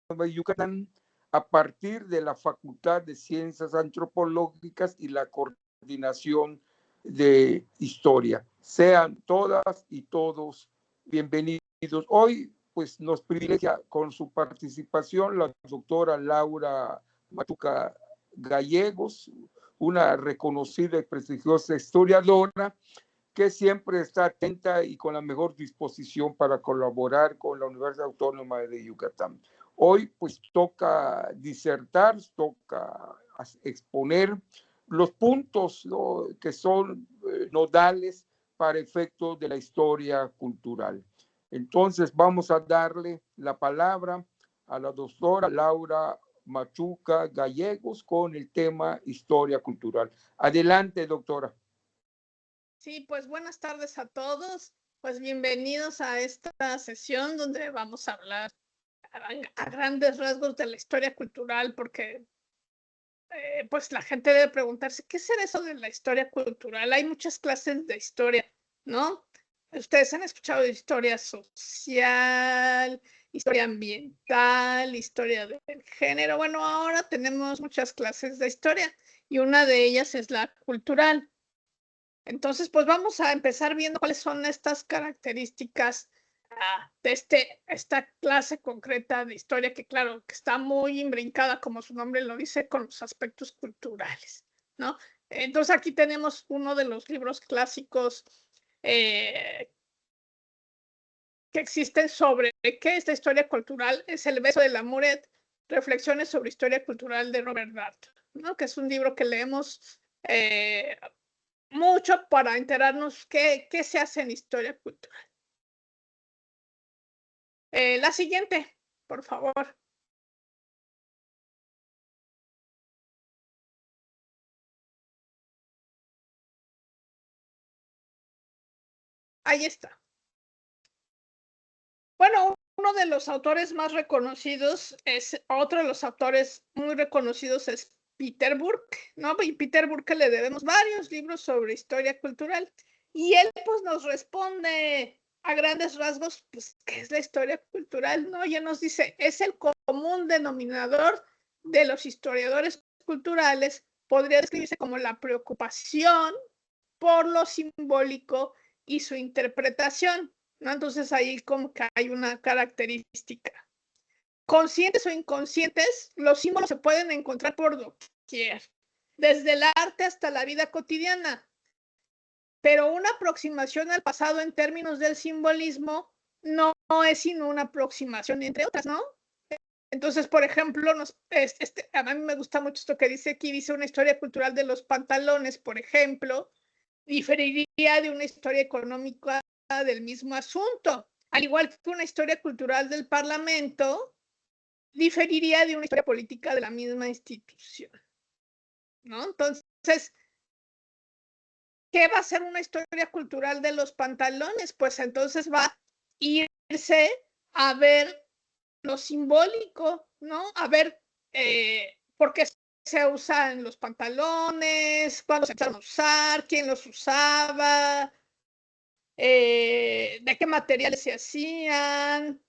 de Yucatán a partir de la Facultad de Ciencias Antropológicas y la Coordinación de Historia. Sean todas y todos bienvenidos. Hoy pues nos privilegia con su participación la doctora Laura Machuca Gallegos, una reconocida y prestigiosa historiadora que siempre está atenta y con la mejor disposición para colaborar con la Universidad Autónoma de Yucatán. Hoy pues toca disertar, toca exponer los puntos, ¿no?, que son nodales para efectos de la historia cultural. Entonces vamos a darle la palabra a la doctora Laura Machuca Gallegos con el tema historia cultural. Adelante, doctora. Sí, pues buenas tardes a todos. Pues bienvenidos a esta sesión donde vamos a hablar a grandes rasgos de la historia cultural, porque pues la gente debe preguntarse, ¿qué será eso de la historia cultural? Hay muchas clases de historia, ¿no? Ustedes han escuchado de historia social, historia ambiental, historia del género. Bueno, ahora tenemos muchas clases de historia y una de ellas es la cultural. Entonces, pues vamos a empezar viendo cuáles son estas características de esta clase concreta de historia, que claro, que está muy imbrincada, como su nombre lo dice, con los aspectos culturales, ¿no? Entonces aquí tenemos uno de los libros clásicos que existen sobre qué es la historia cultural, es El beso de la Muret, Reflexiones sobre historia cultural de Robert Dart, ¿no? Que es un libro que leemos mucho para enterarnos qué se hace en historia cultural. La siguiente, por favor. Ahí está. Bueno, uno de los autores más reconocidos es, otro de los autores muy reconocidos es Peter Burke, ¿no? Y Peter Burke le debemos varios libros sobre historia cultural. Y él pues nos responde a grandes rasgos, pues, ¿qué es la historia cultural? ¿No? Ya nos dice, es el común denominador de los historiadores culturales, podría describirse como la preocupación por lo simbólico y su interpretación, ¿no? Entonces ahí como que hay una característica. Conscientes o inconscientes, los símbolos se pueden encontrar por doquier, desde el arte hasta la vida cotidiana. Pero una aproximación al pasado en términos del simbolismo no es sino una aproximación, entre otras, ¿no? Entonces, por ejemplo, a mí me gusta mucho esto que dice aquí, dice una historia cultural de los pantalones, por ejemplo, diferiría de una historia económica del mismo asunto, al igual que una historia cultural del Parlamento diferiría de una historia política de la misma institución, ¿no? Entonces, ¿qué va a ser una historia cultural de los pantalones? Pues entonces va a irse a ver lo simbólico, ¿no? A ver por qué se usan los pantalones, cuándo se empezaron a usar, quién los usaba, de qué materiales se hacían,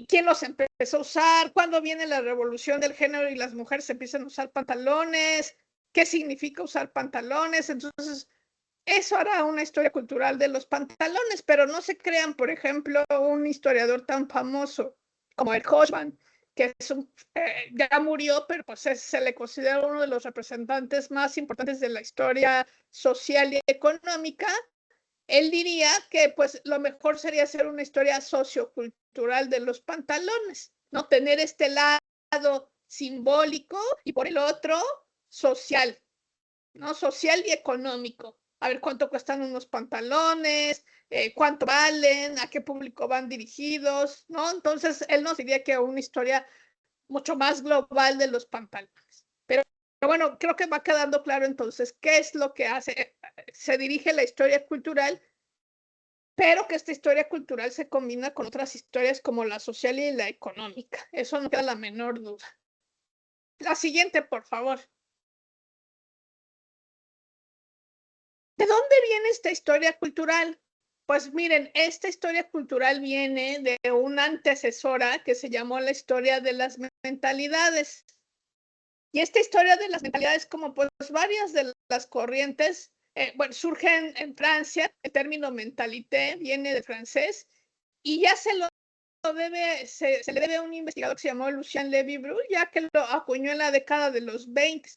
quién los empezó a usar, cuándo viene la revolución del género y las mujeres empiezan a usar pantalones, qué significa usar pantalones. Entonces, eso hará una historia cultural de los pantalones, pero no se crean, por ejemplo, un historiador tan famoso como el Hochman, que es ya murió, pero pues se le considera uno de los representantes más importantes de la historia social y económica. Él diría que pues lo mejor sería hacer una historia sociocultural de los pantalones, ¿no? Tener este lado simbólico y por el otro social, ¿no? Social y económico. A ver cuánto cuestan unos pantalones, cuánto valen, a qué público van dirigidos, ¿no? Entonces él nos diría que una historia mucho más global de los pantalones. Pero bueno, creo que va quedando claro entonces qué es lo que hace, se dirige la historia cultural, pero que esta historia cultural se combina con otras historias como la social y la económica. Eso no queda la menor duda. La siguiente, por favor. ¿De dónde viene esta historia cultural? Pues miren, esta historia cultural viene de una antecesora que se llamó la historia de las mentalidades. Y esta historia de las mentalidades, como pues varias de las corrientes, bueno, surgen en Francia. El término mentalité viene del francés y ya se le debe a un investigador que se llamó Lucien Lévy-Bruhl, ya que lo acuñó en la década de los 20.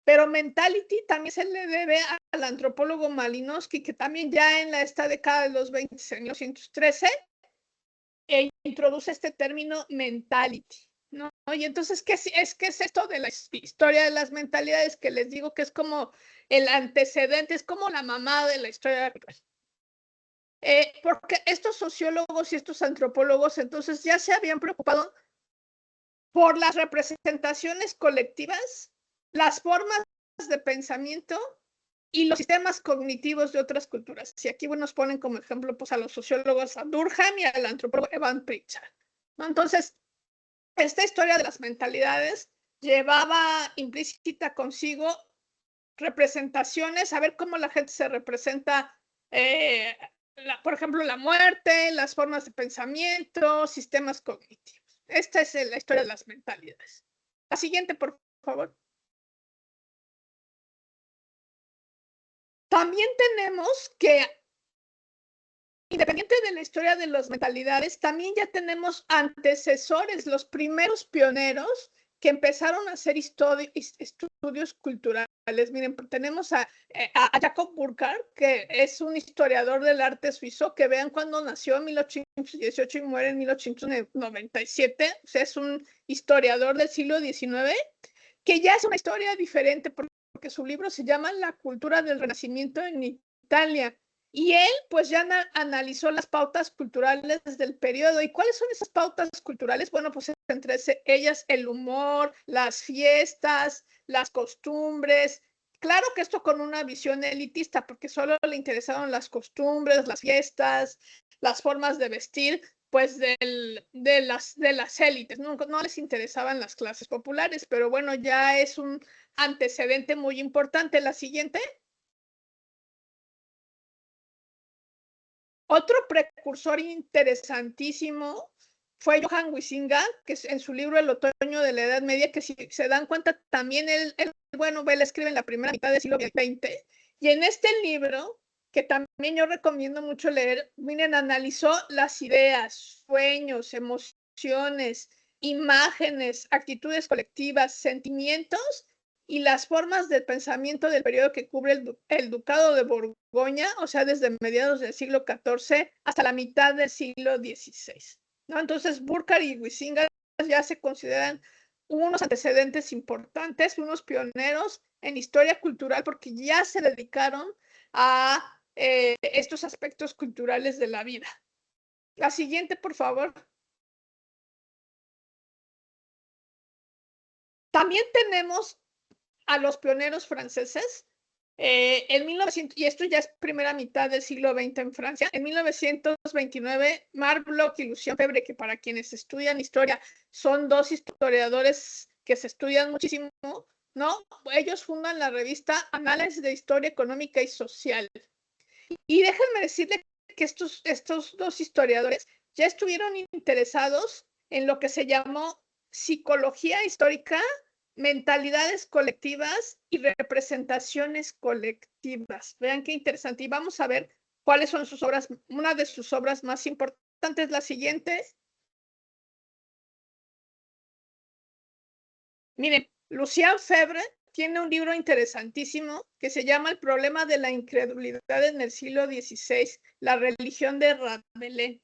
Pero mentality también se le debe al antropólogo Malinowski, que también ya en esta década de los 20, en 1913, introduce este término mentality, ¿no? Y entonces, ¿qué es esto de la historia de las mentalidades? Que les digo que es como el antecedente, es como la mamá de la historia. Porque estos sociólogos y estos antropólogos entonces ya se habían preocupado por las representaciones colectivas, las formas de pensamiento y los sistemas cognitivos de otras culturas. Y aquí nos ponen como ejemplo pues, a los sociólogos a Durkheim y al antropólogo Evan Pritchard, ¿no? Entonces, esta historia de las mentalidades llevaba implícita consigo representaciones, saber cómo la gente se representa, por ejemplo, la muerte, las formas de pensamiento, sistemas cognitivos. Esta es la historia de las mentalidades. La siguiente, por favor. También tenemos que, independiente de la historia de las mentalidades, también ya tenemos antecesores, los primeros pioneros que empezaron a hacer estudios culturales. Miren, tenemos a Jacob Burckhardt, que es un historiador del arte suizo, que vean cuando nació en 1818 y muere en 1897, o sea, es un historiador del siglo XIX, que ya es una historia diferente porque su libro se llama La cultura del Renacimiento en Italia. Y él, pues ya analizó las pautas culturales del periodo. ¿Y cuáles son esas pautas culturales? Bueno, pues entre ellas el humor, las fiestas, las costumbres. Claro que esto con una visión elitista, porque solo le interesaron las costumbres, las fiestas, las formas de vestir, pues de las élites. No les interesaban las clases populares, pero bueno, ya es un antecedente muy importante. La siguiente. Otro precursor interesantísimo fue Johann Huizinga, que en su libro El otoño de la Edad Media, que si se dan cuenta, también él escribe en la primera mitad del siglo XX, y en este libro, que también yo recomiendo mucho leer, miren, analizó las ideas, sueños, emociones, imágenes, actitudes colectivas, sentimientos y las formas de pensamiento del periodo que cubre el Ducado de Borgoña, o sea, desde mediados del siglo XIV hasta la mitad del siglo XVI, ¿no? Entonces, Burckhardt y Huizinga ya se consideran unos antecedentes importantes, unos pioneros en historia cultural, porque ya se dedicaron a estos aspectos culturales de la vida. La siguiente, por favor. También tenemos a los pioneros franceses. En 1900, y esto ya es primera mitad del siglo XX en Francia, en 1929, Marc Bloch y Lucien Febvre, que para quienes estudian historia son dos historiadores que se estudian muchísimo, ¿no? Ellos fundan la revista Análisis de Historia Económica y Social. Y déjenme decirles que estos dos historiadores ya estuvieron interesados en lo que se llamó psicología histórica, mentalidades colectivas y representaciones colectivas. Vean qué interesante. Y vamos a ver cuáles son sus obras. Una de sus obras más importantes, la siguiente. Miren, Lucien Febvre tiene un libro interesantísimo que se llama El problema de la incredulidad en el siglo XVI, la religión de Rabelais.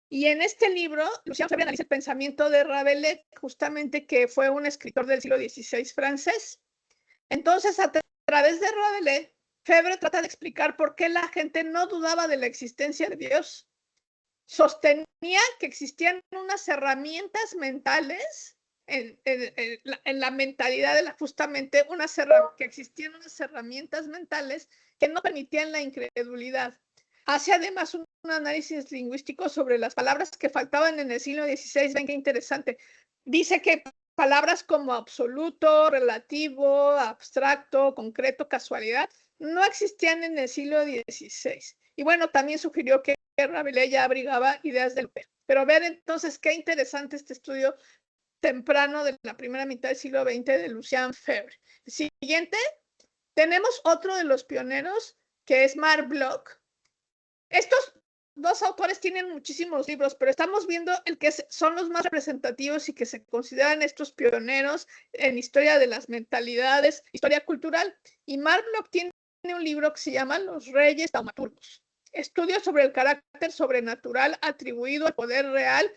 Y en este libro, Lucien Febvre analiza el pensamiento de Rabelais, justamente que fue un escritor del siglo XVI francés. Entonces, a través de Rabelais, Febvre trata de explicar por qué la gente no dudaba de la existencia de Dios. Sostenía que existían unas herramientas mentales en la mentalidad de justamente que existían unas herramientas mentales que no permitían la incredulidad. Hace además un análisis lingüístico sobre las palabras que faltaban en el siglo XVI. Ven qué interesante. Dice que palabras como absoluto, relativo, abstracto, concreto, casualidad, no existían en el siglo XVI. Y bueno, también sugirió que Rabelais ya abrigaba ideas del Lutero. Pero ver entonces qué interesante este estudio temprano de la primera mitad del siglo XX de Lucien Febvre. Siguiente, tenemos otro de los pioneros, que es Marc Bloch. Estos dos autores tienen muchísimos libros, pero estamos viendo el que son los más representativos y que se consideran estos pioneros en historia de las mentalidades, historia cultural. Y Marc Bloch tiene un libro que se llama Los Reyes Taumaturgos, estudios sobre el carácter sobrenatural atribuido al poder real,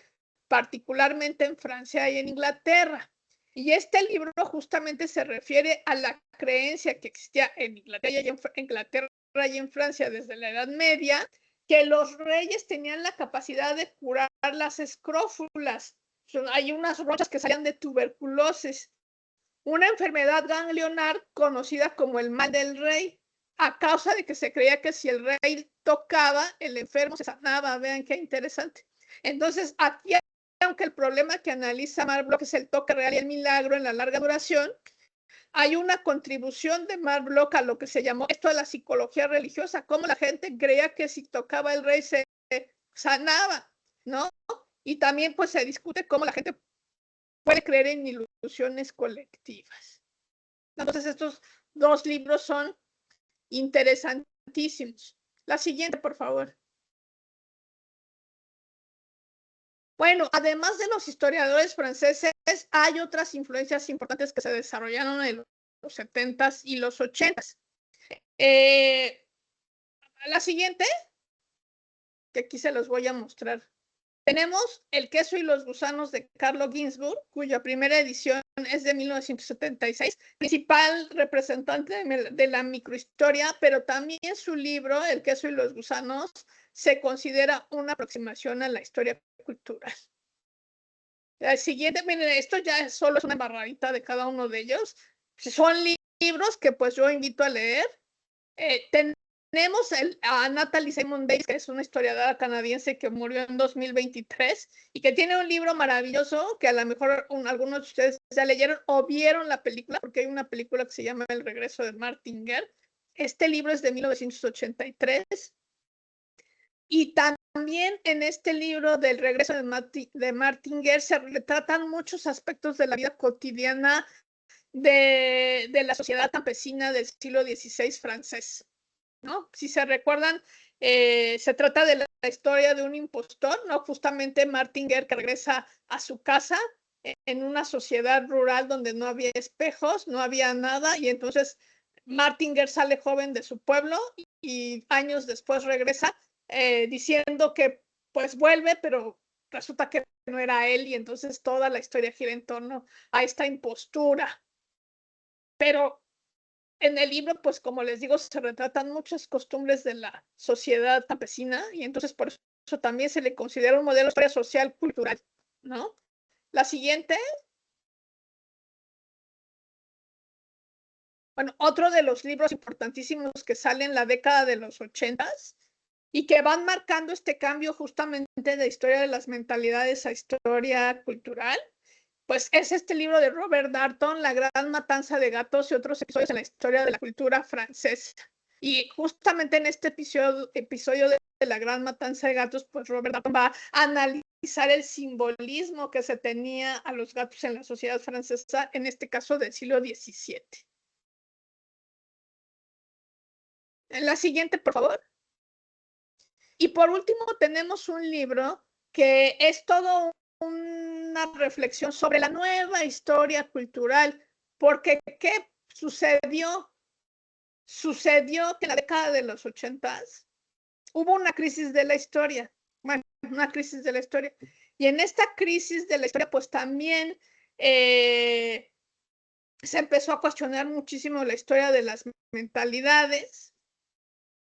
particularmente en Francia y en Inglaterra. Y este libro justamente se refiere a la creencia que existía en Inglaterra y en Francia desde la Edad Media, que los reyes tenían la capacidad de curar las escrófulas. Hay unas ronchas que salían de tuberculosis, una enfermedad ganglionar conocida como el mal del rey, a causa de que se creía que si el rey tocaba, el enfermo se sanaba. Vean qué interesante. Entonces, aquí, aunque el problema que analiza Marc Bloch es el toque real y el milagro en la larga duración, hay una contribución de Marc Bloch a lo que se llamó esto de la psicología religiosa, cómo la gente creía que si tocaba el rey se sanaba, ¿no? Y también pues se discute cómo la gente puede creer en ilusiones colectivas. Entonces estos dos libros son interesantísimos. La siguiente, por favor. Bueno, además de los historiadores franceses, hay otras influencias importantes que se desarrollaron en los 70s y los 80s. La siguiente, que aquí se los voy a mostrar. Tenemos El queso y los gusanos de Carlo Ginzburg, cuya primera edición es de 1976, principal representante de la microhistoria, pero también su libro, El queso y los gusanos, se considera una aproximación a la historia cultural. La siguiente, miren, esto ya solo es una embarradita de cada uno de ellos. Son libros que pues yo invito a leer. Tenemos a Natalie Simon Davis, que es una historiadora canadiense que murió en 2023 y que tiene un libro maravilloso que a lo mejor algunos de ustedes ya leyeron o vieron la película, porque hay una película que se llama El regreso de Martinger. Este libro es de 1983. Y también en este libro del regreso de Martinger se retratan muchos aspectos de la vida cotidiana de la sociedad campesina del siglo XVI francés, ¿no? Si se recuerdan, se trata de la historia de un impostor, ¿no? Justamente Martinger, que regresa a su casa en una sociedad rural donde no había espejos, no había nada, y entonces Martinger sale joven de su pueblo y años después regresa diciendo que pues vuelve, pero resulta que no era él, y entonces toda la historia gira en torno a esta impostura. Pero en el libro, pues como les digo, se retratan muchas costumbres de la sociedad campesina, y entonces por eso también se le considera un modelo de historia social cultural, ¿no? La siguiente. Bueno, otro de los libros importantísimos que sale en la década de los 80s y que van marcando este cambio justamente de historia de las mentalidades a historia cultural, pues es este libro de Robert Darnton, La gran matanza de gatos y otros episodios en la historia de la cultura francesa. Y justamente en este episodio de La gran matanza de gatos, pues Robert Darnton va a analizar el simbolismo que se tenía a los gatos en la sociedad francesa, en este caso del siglo XVII. En la siguiente, por favor. Y por último, tenemos un libro que es todo una reflexión sobre la nueva historia cultural, porque ¿qué sucedió? Sucedió que en la década de los 80s hubo una crisis de la historia, bueno, una crisis de la historia, y en esta crisis de la historia, pues también se empezó a cuestionar muchísimo la historia de las mentalidades.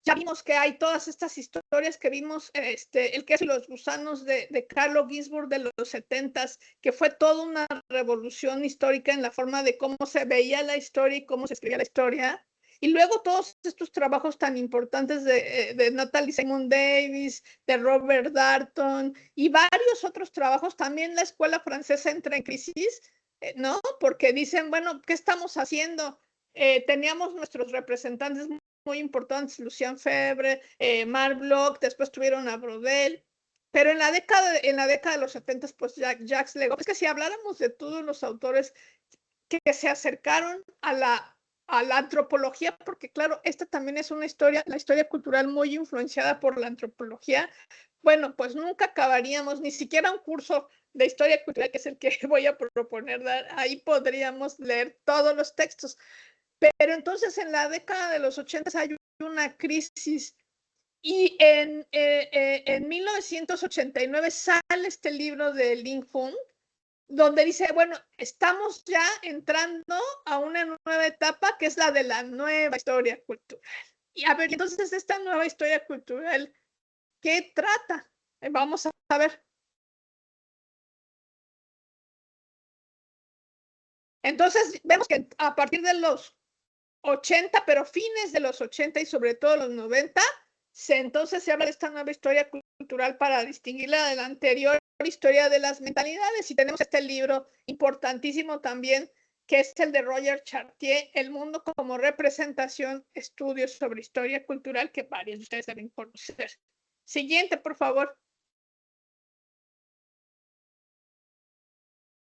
Ya vimos que hay todas estas historias que vimos, El queso y los gusanos de Carlo Ginzburg de los 70s, que fue toda una revolución histórica en la forma de cómo se veía la historia y cómo se escribía la historia. Y luego todos estos trabajos tan importantes de Natalie Simon Davis, de Robert Darnton y varios otros trabajos. También la escuela francesa entra en crisis, ¿no? Porque dicen, bueno, ¿qué estamos haciendo? Teníamos nuestros representantes muy importantes, Lucien Febvre, Marc Bloch, después tuvieron a Brodel, pero en la década de los 70, pues Jacques Le Goff. Es que si habláramos de todos los autores que se acercaron a la antropología, porque claro, esta también es la historia cultural muy influenciada por la antropología, bueno, pues nunca acabaríamos, ni siquiera un curso de historia cultural, que es el que voy a proponer dar, ahí podríamos leer todos los textos. Pero entonces en la década de los 80 hay una crisis y en 1989 sale este libro de Linh Fung, donde dice, bueno, estamos ya entrando a una nueva etapa que es la de la nueva historia cultural. Y a ver, entonces esta nueva historia cultural, ¿qué trata? Vamos a ver. Entonces vemos que a partir de los 80, pero fines de los 80 y sobre todo los 90, entonces se habla de esta nueva historia cultural para distinguirla de la anterior historia de las mentalidades. Y tenemos este libro importantísimo también, que es el de Roger Chartier, El mundo como representación, estudios sobre historia cultural, que varios de ustedes deben conocer. Siguiente, por favor.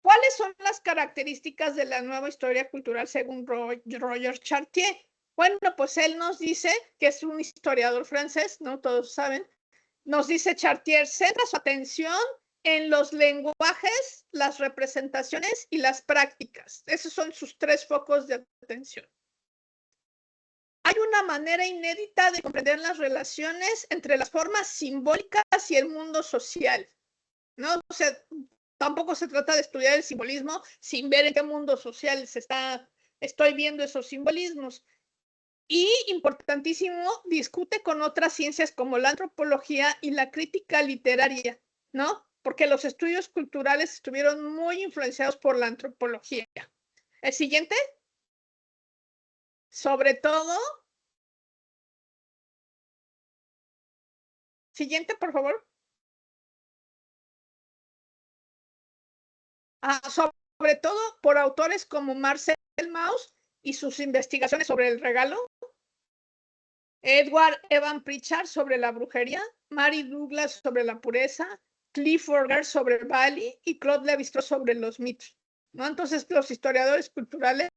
¿Cuáles son las características de la nueva historia cultural según Roger Chartier? Bueno, pues él nos dice que es un historiador francés, ¿no? Todos saben. Nos dice Chartier, centra su atención en los lenguajes, las representaciones y las prácticas. Esos son sus tres focos de atención. Hay una manera inédita de comprender las relaciones entre las formas simbólicas y el mundo social, ¿no? O sea, tampoco se trata de estudiar el simbolismo sin ver en qué mundo social estoy viendo esos simbolismos. Y, importantísimo, discute con otras ciencias como la antropología y la crítica literaria, ¿no? Porque los estudios culturales estuvieron muy influenciados por la antropología. El siguiente. Sobre todo. Siguiente, por favor. Sobre todo por autores como Marcel Mauss y sus investigaciones sobre el regalo, Edward Evan Pritchard sobre la brujería, Mary Douglas sobre la pureza, Clifford Gertz sobre el Bali y Claude Lévi-Strauss sobre los mitos, ¿no? Entonces los historiadores culturales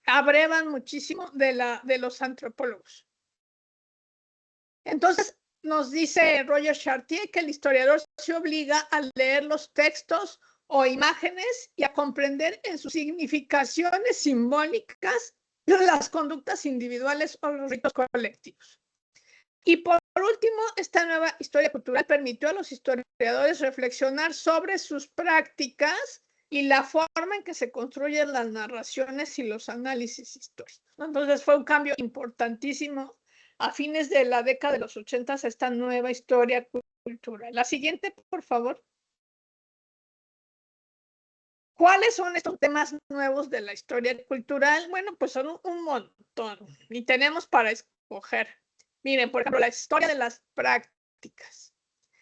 abrevan muchísimo de los antropólogos. Entonces nos dice Roger Chartier que el historiador se obliga a leer los textos o imágenes y a comprender en sus significaciones simbólicas las conductas individuales o los ritos colectivos. Y por último, esta nueva historia cultural permitió a los historiadores reflexionar sobre sus prácticas y la forma en que se construyen las narraciones y los análisis históricos. Entonces fue un cambio importantísimo a fines de la década de los 80, esta nueva historia cultural. La siguiente, por favor. ¿Cuáles son estos temas nuevos de la historia cultural? Bueno, pues son un montón y tenemos para escoger. Miren, por ejemplo, la historia de las prácticas.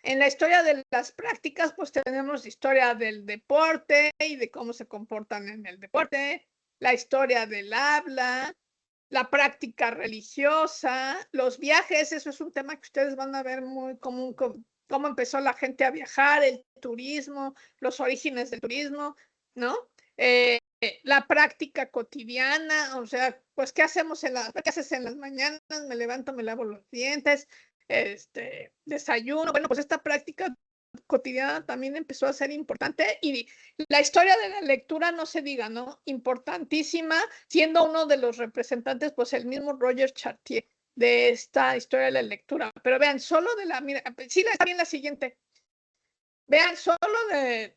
En la historia de las prácticas, pues tenemos la historia del deporte y de cómo se comportan en el deporte, la historia del habla, la práctica religiosa, los viajes. Eso es un tema que ustedes van a ver muy común, cómo empezó la gente a viajar, el turismo, los orígenes del turismo, ¿no? La práctica cotidiana, o sea, pues, ¿qué hacemos qué haces en las mañanas? Me levanto, me lavo los dientes, desayuno. Bueno, pues esta práctica cotidiana también empezó a ser importante, y la historia de la lectura no se diga, ¿no? Importantísima, siendo uno de los representantes, pues el mismo Roger Chartier, de esta historia de la lectura. Pero vean, solo mira, sí, está bien la siguiente. Vean, solo de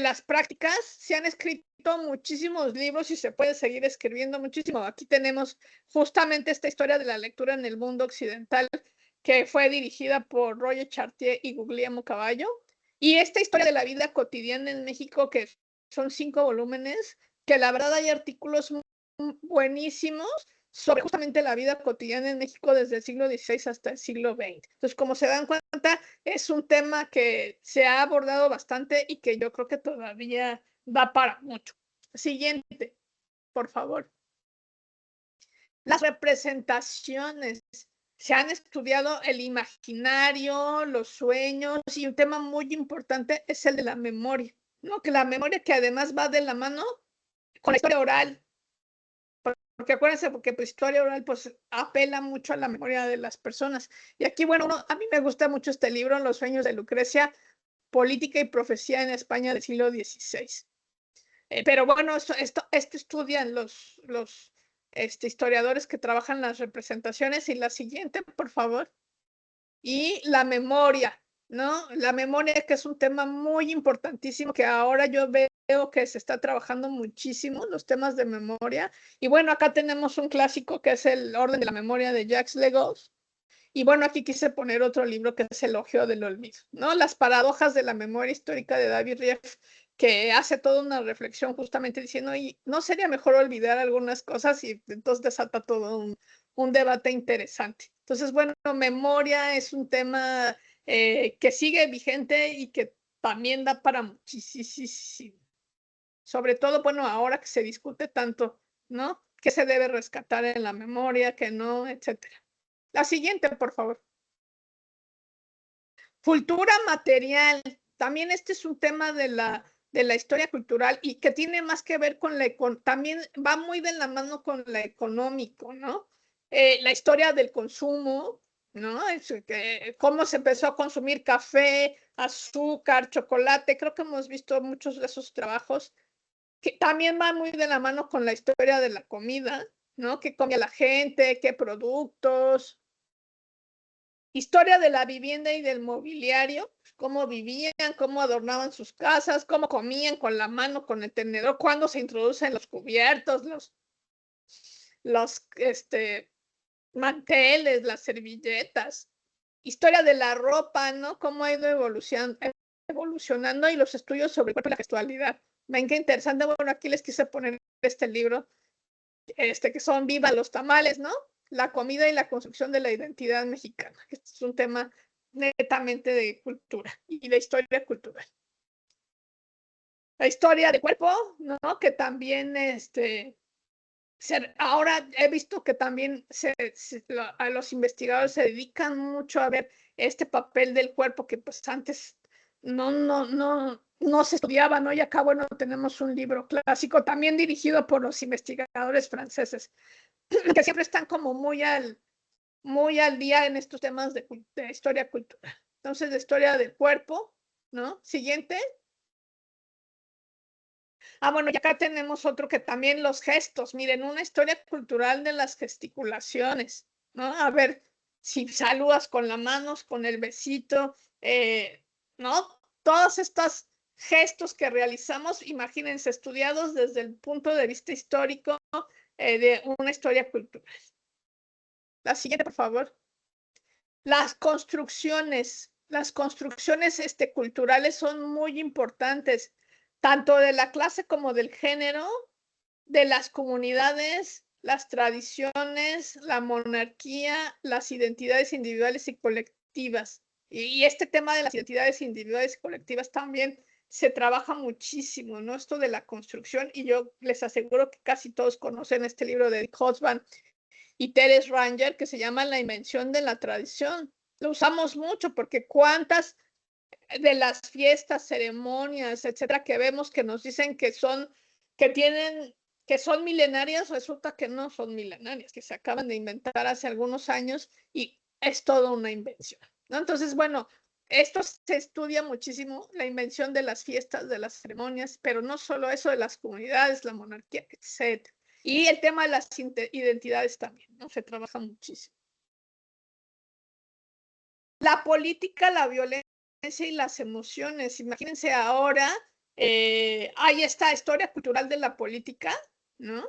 las prácticas se han escrito muchísimos libros y se puede seguir escribiendo muchísimo. Aquí tenemos justamente esta historia de la lectura en el mundo occidental, que fue dirigida por Roger Chartier y Guglielmo Cavallo, y esta historia de la vida cotidiana en México, que son 5 volúmenes, que la verdad hay artículos buenísimos sobre justamente la vida cotidiana en México desde el siglo XVI hasta el siglo XX. Entonces, como se dan cuenta, es un tema que se ha abordado bastante y que yo creo que todavía da para mucho. Siguiente, por favor. Las representaciones. Se han estudiado el imaginario, los sueños, y un tema muy importante es el de la memoria, ¿no? Que la memoria que además va de la mano con la historia oral. Porque acuérdense, porque pues historia oral pues apela mucho a la memoria de las personas. Y aquí, bueno, a mí me gusta mucho este libro, Los sueños de Lucrecia, política y profecía en España del siglo XVI. Pero bueno, esto estudian los historiadores que trabajan las representaciones. Y la siguiente, por favor. Y la memoria, ¿no? La memoria, que es un tema muy importantísimo, que ahora yo veo que se está trabajando muchísimo, los temas de memoria. Y bueno, acá tenemos un clásico que es El orden de la memoria de Jacques Legos. Y bueno, aquí quise poner otro libro que es Elogio del olvido, ¿no? Las paradojas de la memoria histórica de David Rieff, que hace toda una reflexión justamente diciendo, ¿y no sería mejor olvidar algunas cosas? Y entonces desata todo un debate interesante. Entonces, bueno, memoria es un tema que sigue vigente y que también da para muchísimo. Sobre todo, bueno, ahora que se discute tanto, ¿no? ¿Qué se debe rescatar en la memoria, qué no, etcétera? La siguiente, por favor. Cultura material. También este es un tema de la historia cultural y que tiene más que ver con también va muy de la mano con lo económico, ¿no? La historia del consumo, ¿no? Cómo se empezó a consumir café, azúcar, chocolate. Creo que hemos visto muchos de esos trabajos que también va muy de la mano con la historia de la comida, ¿no? ¿Qué comía la gente? ¿Qué productos? Historia de la vivienda y del mobiliario, cómo vivían, cómo adornaban sus casas, cómo comían con la mano, con el tenedor, cuándo se introducen los cubiertos, los manteles, las servilletas. Historia de la ropa, ¿no? Cómo ha ido evolucionando, y los estudios sobre el cuerpo y la gestualidad. Ven qué interesante. Bueno, aquí les quise poner este libro, que son Viva los tamales, ¿no? La comida y la construcción de la identidad mexicana. Este es un tema netamente de cultura y de historia cultural. La historia del cuerpo, ¿no? Que también ahora he visto que también a los investigadores se dedican mucho a ver este papel del cuerpo que pues antes no se estudiaba, ¿no? Y acá, bueno, tenemos un libro clásico también dirigido por los investigadores franceses, que siempre están como muy al día en estos temas de historia cultural. Entonces, de historia del cuerpo, ¿no? Siguiente. Bueno, y acá tenemos otro que también los gestos. Miren, una historia cultural de las gesticulaciones, ¿no? A ver, si saludas con las manos, con el besito, ¿no? Todos estos gestos que realizamos, imagínense, estudiados desde el punto de vista histórico de una historia cultural. La siguiente, por favor. Las construcciones culturales son muy importantes, tanto de la clase como del género, de las comunidades, las tradiciones, la monarquía, las identidades individuales y colectivas. Y este tema de las identidades individuales y colectivas también se trabaja muchísimo, ¿no? Esto de la construcción, y yo les aseguro que casi todos conocen este libro de Dick Hobsbawm y Teres Ranger, que se llama La invención de la tradición. Lo usamos mucho porque cuántas de las fiestas, ceremonias, etcétera, que vemos que nos dicen que son milenarias, resulta que no son milenarias, que se acaban de inventar hace algunos años y es toda una invención, ¿no? Entonces, bueno, esto se estudia muchísimo, la invención de las fiestas, de las ceremonias, pero no solo eso, de las comunidades, la monarquía, etcétera. Y el tema de las identidades también, ¿no? Se trabaja muchísimo. La política, la violencia y las emociones. Imagínense ahora, hay esta historia cultural de la política, ¿no?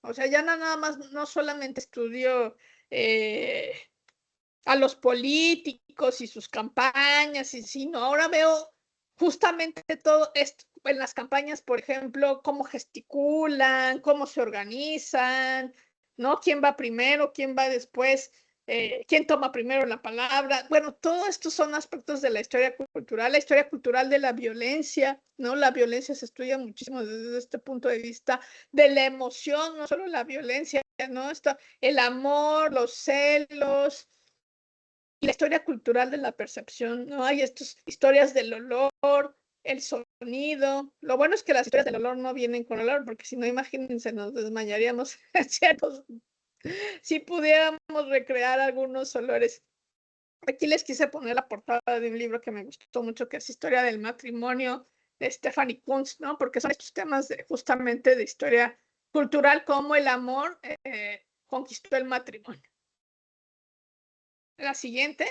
O sea, ya nada más, no solamente estudio a los políticos y sus campañas, sino ahora veo justamente todo esto en las campañas, por ejemplo, cómo gesticulan, cómo se organizan, ¿no? ¿Quién va primero, quién va después? ¿Quién toma primero la palabra? Bueno, todo esto son aspectos de la historia cultural de la violencia, ¿no? La violencia se estudia muchísimo desde este punto de vista de la emoción, no solo la violencia, ¿no? El amor, los celos y la historia cultural de la percepción, ¿no? Hay estas historias del olor, el sonido. Lo bueno es que las historias del olor no vienen con olor, porque si no, imagínense, nos desmayaríamos si pudiéramos recrear algunos olores. Aquí les quise poner la portada de un libro que me gustó mucho, que es Historia del matrimonio, de Stephanie Kunz, ¿no? Porque son estos temas justamente de historia cultural, como el amor conquistó el matrimonio. La siguiente.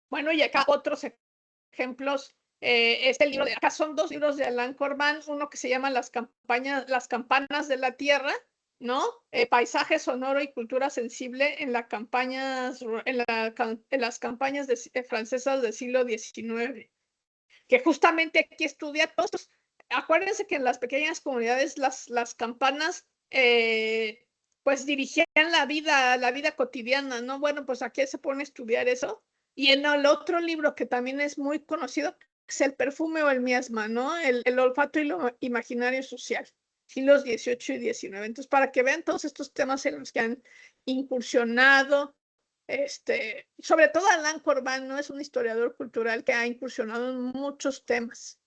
Bueno, y acá otros ejemplos. Este libro acá son 2 libros de Alain Corban, uno que se llama Las campanas de la tierra, ¿no? Paisaje sonoro y cultura sensible en las campañas francesas del siglo XIX, que justamente aquí estudia todos estos. Acuérdense que en las pequeñas comunidades las campanas pues dirigían la vida cotidiana, ¿no? Bueno, pues aquí se pone a estudiar eso. Y en el otro libro que también es muy conocido, es El perfume o el miasma, ¿no? El olfato y lo imaginario social, siglos XVIII y XIX. Entonces, para que vean todos estos temas en los que han incursionado, sobre todo Alain Corban, ¿no? Es un historiador cultural que ha incursionado en muchos temas.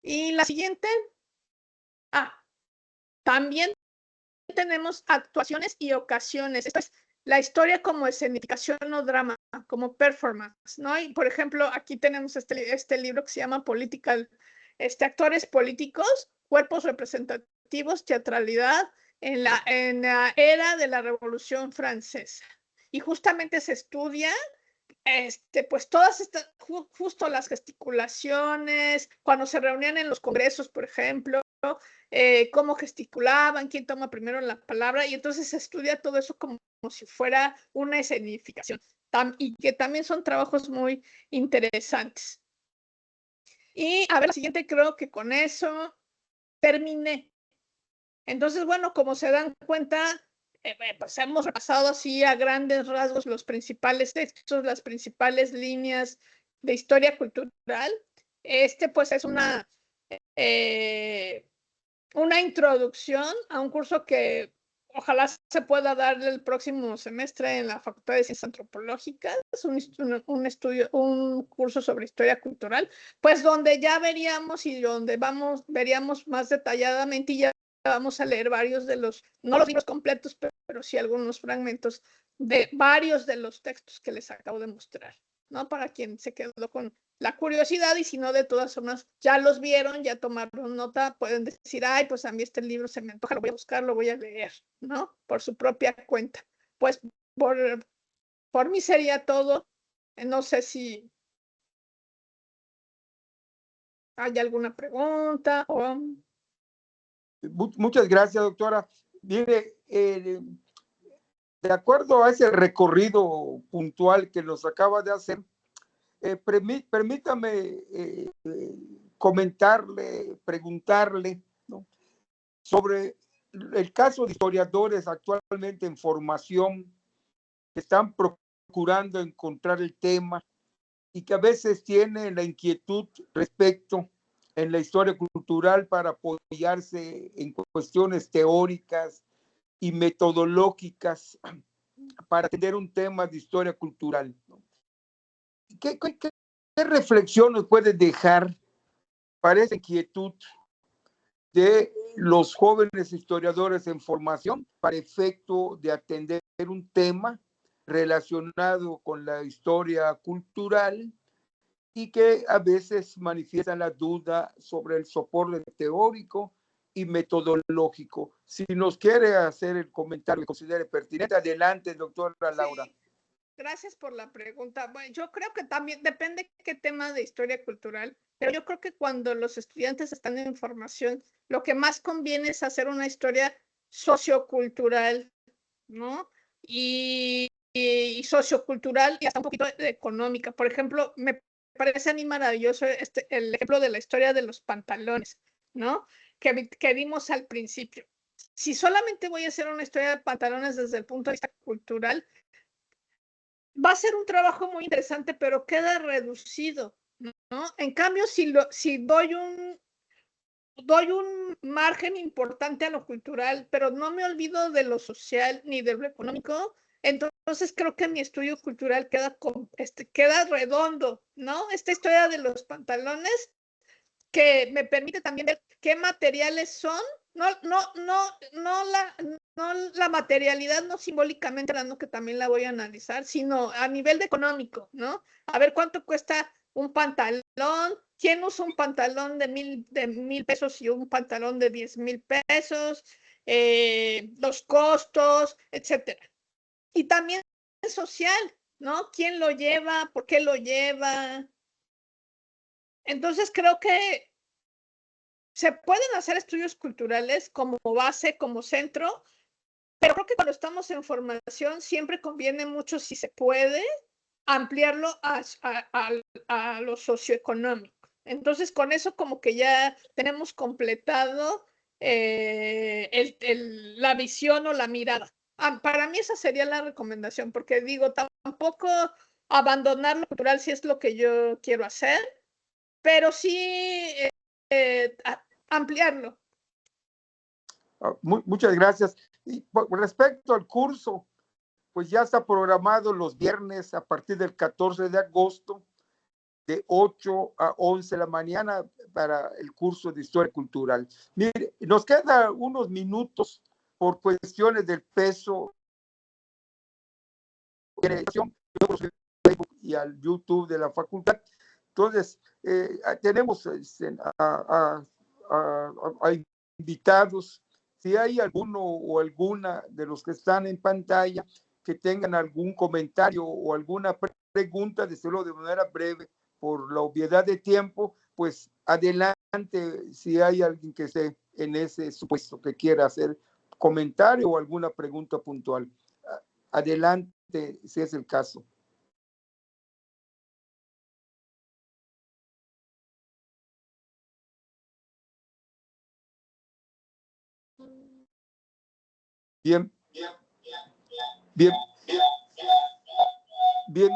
Y la siguiente, también tenemos actuaciones y ocasiones. Esto es la historia como escenificación o drama, como performance, ¿no? Y por ejemplo, aquí tenemos este libro que se llama Actores políticos, cuerpos representativos, teatralidad en la era de la Revolución Francesa. Y justamente se estudia pues todas estas, justo las gesticulaciones, cuando se reunían en los congresos, por ejemplo, cómo gesticulaban, quién toma primero la palabra, y entonces se estudia todo eso como si fuera una escenificación, y que también son trabajos muy interesantes. Y a ver, la siguiente, creo que con eso terminé. Entonces, bueno, como se dan cuenta, pues hemos repasado así a grandes rasgos los principales textos, las principales líneas de historia cultural. Pues es una introducción a un curso que ojalá se pueda dar el próximo semestre en la Facultad de Ciencias Antropológicas, un curso sobre historia cultural, pues donde ya veríamos y donde veríamos más detalladamente, y ya vamos a leer varios de no los libros completos, pero sí algunos fragmentos de varios de los textos que les acabo de mostrar, ¿no? Para quien se quedó con la curiosidad, y si no, de todas formas, ya los vieron, ya tomaron nota, pueden decir, ay, pues a mí este libro se me antoja, lo voy a buscar, lo voy a leer, ¿no? Por su propia cuenta. Pues por mí sería todo. No sé si hay alguna pregunta o... Muchas gracias, doctora. Mire, de acuerdo a ese recorrido puntual que nos acaba de hacer, permítame comentarle, preguntarle, ¿no?, sobre el caso de historiadores actualmente en formación que están procurando encontrar el tema y que a veces tienen la inquietud respecto en la historia cultural para apoyarse en cuestiones teóricas y metodológicas para atender un tema de historia cultural, ¿no? ¿Qué reflexión nos puede dejar para esa inquietud de los jóvenes historiadores en formación para efecto de atender un tema relacionado con la historia cultural y que a veces manifiestan la duda sobre el soporte teórico y metodológico? Si nos quiere hacer el comentario que considere pertinente, adelante, doctora Laura. Sí. Gracias por la pregunta. Bueno, yo creo que también depende qué tema de historia cultural, pero yo creo que cuando los estudiantes están en formación, lo que más conviene es hacer una historia sociocultural, ¿no? Y sociocultural y hasta un poquito económica. Por ejemplo, me parece a mí maravilloso el ejemplo de la historia de los pantalones, ¿no? Que vimos al principio. Si solamente voy a hacer una historia de pantalones desde el punto de vista cultural, va a ser un trabajo muy interesante, pero queda reducido, ¿no? En cambio, si doy doy un margen importante a lo cultural, pero no me olvido de lo social ni de lo económico. Entonces creo que mi estudio cultural queda redondo, ¿no? Esta historia de los pantalones que me permite también ver qué materiales son, no la materialidad, no simbólicamente hablando, que también la voy a analizar, sino a nivel de económico, ¿no? A ver cuánto cuesta un pantalón, quién usa un pantalón de 1,000 pesos y un pantalón de 10,000 pesos, los costos, etcétera. Y también social, ¿no? ¿Quién lo lleva? ¿Por qué lo lleva? Entonces creo que se pueden hacer estudios culturales como base, como centro, pero creo que cuando estamos en formación siempre conviene mucho, si se puede, ampliarlo a lo socioeconómico. Entonces, con eso como que ya tenemos completado la visión o la mirada. Para mí esa sería la recomendación, porque digo, tampoco abandonar lo cultural si es lo que yo quiero hacer, pero sí ampliarlo. Muchas gracias. Y respecto al curso, pues ya está programado los viernes a partir del 14 de agosto, de 8 a 11 de la mañana, para el curso de Historia Cultural. Mire, nos quedan unos minutos por cuestiones del peso y al YouTube de la facultad. Entonces, tenemos a invitados. Si hay alguno o alguna de los que están en pantalla que tengan algún comentario o alguna pregunta, desde luego de manera breve, por la obviedad de tiempo, pues adelante, si hay alguien que esté en ese supuesto que quiera hacer comentario o alguna pregunta puntual. Adelante, si es el caso. Bien, bien, bien.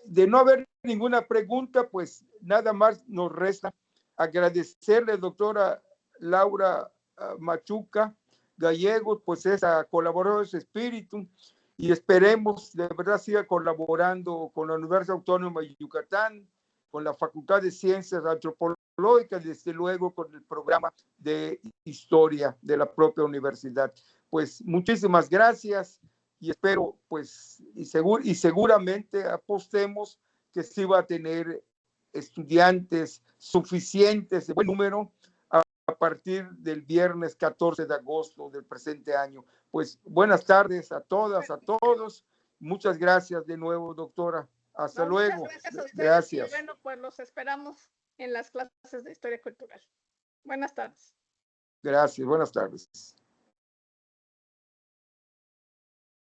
De no haber ninguna pregunta, pues nada más nos resta agradecerle, doctora Laura Machuca Gallegos, pues esa colaboradora de ese espíritu, y esperemos de verdad siga colaborando con la Universidad Autónoma de Yucatán, con la Facultad de Ciencias Antropológicas, y desde luego con el programa de historia de la propia universidad. Pues muchísimas gracias y espero, pues, y seguramente apostemos que sí va a tener estudiantes suficientes, de buen número, a partir del viernes 14 de agosto del presente año. Pues buenas tardes a todas, a todos. Muchas gracias de nuevo, doctora. Hasta luego. Muchas gracias a ustedes. Gracias. Y bueno, pues los esperamos en las clases de Historia Cultural. Buenas tardes. Gracias, buenas tardes.